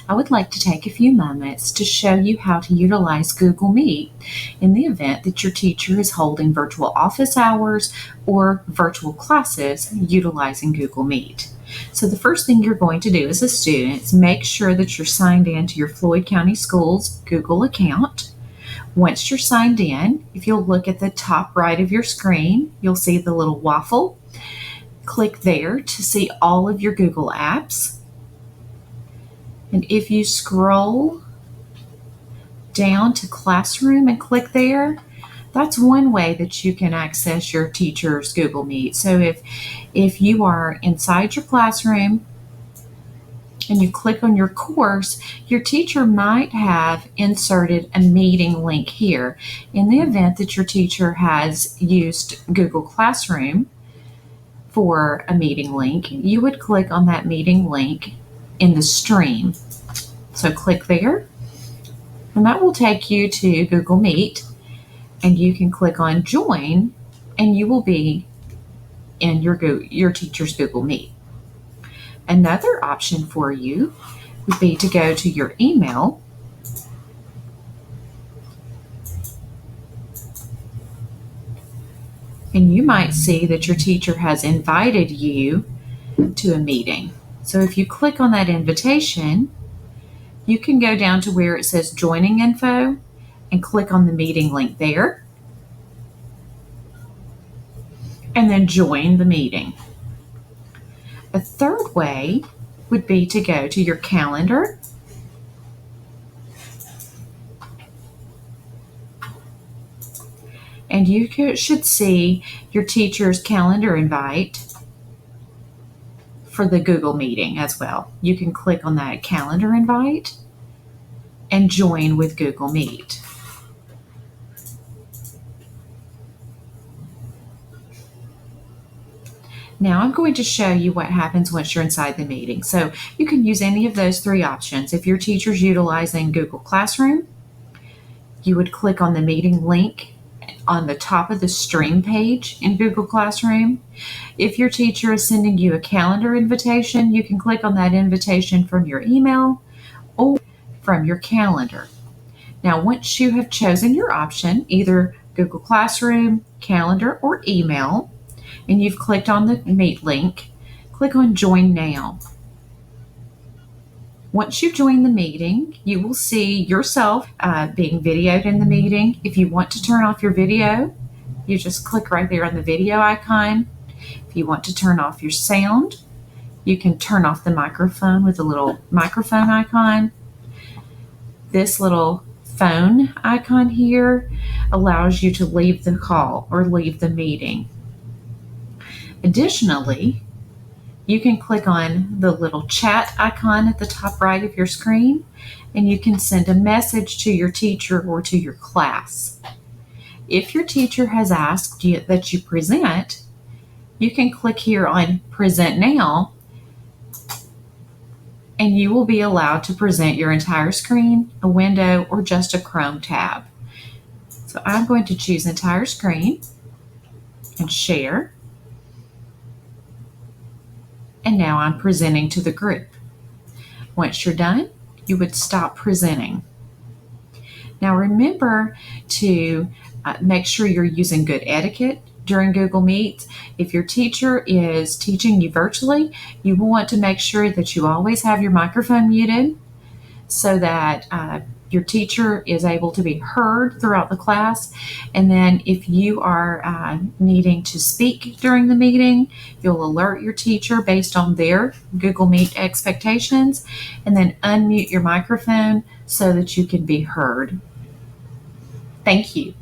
I would like to take a few moments to show you how to utilize Google Meet in the event that your teacher is holding virtual office hours or virtual classes utilizing Google Meet. So the first thing you're going to do as a student is make sure that you're signed in to your Floyd County Schools Google account. Once you're signed in, if you'll look at the top right of your screen, you'll see the little waffle. Click there to see all of your Google apps. And if you scroll down to Classroom and click there, that's one way that you can access your teacher's Google Meet. So if you are inside your classroom and you click on your course, your teacher might have inserted a meeting link here. In the event that your teacher has used Google Classroom for a meeting link, you would click on that meeting link in the stream. So click there, and that will take you to Google Meet, and you can click on Join, and you will be in your teacher's Google Meet. Another option for you would be to go to your email and you might see that your teacher has invited you to a meeting. So if you click on that invitation, you can go down to where it says joining info and click on the meeting link there, and then join the meeting. A third way would be to go to your calendar and you should see your teacher's calendar invite for the Google meeting as well. You can click on that calendar invite and join with Google Meet. Now I'm going to show you what happens once you're inside the meeting. So you can use any of those three options. If your teacher's utilizing Google Classroom, you would click on the meeting link on the top of the stream page in Google Classroom. If your teacher is sending you a calendar invitation, you can click on that invitation from your email or from your calendar. Now, once you have chosen your option, either Google Classroom, calendar, or email, and you've clicked on the Meet link, click on Join Now. Once you join the meeting, you will see yourself being videoed in the meeting. If you want to turn off your video, you just click right there on the video icon. If you want to turn off your sound, you can turn off the microphone with the little microphone icon. This little phone icon here allows you to leave the call or leave the meeting. Additionally, you can click on the little chat icon at the top right of your screen, and you can send a message to your teacher or to your class. If your teacher has asked you that you present, you can click here on Present Now, and you will be allowed to present your entire screen, a window, or just a Chrome tab. So I'm going to choose entire screen and share. And now I'm presenting to the group. Once you're done, you would stop presenting. Now remember to make sure you're using good etiquette during Google Meet. If your teacher is teaching you virtually, you will want to make sure that you always have your microphone muted so that your teacher is able to be heard throughout the class. And then if you are needing to speak during the meeting, you'll alert your teacher based on their Google Meet expectations, and then unmute your microphone so that you can be heard. Thank you.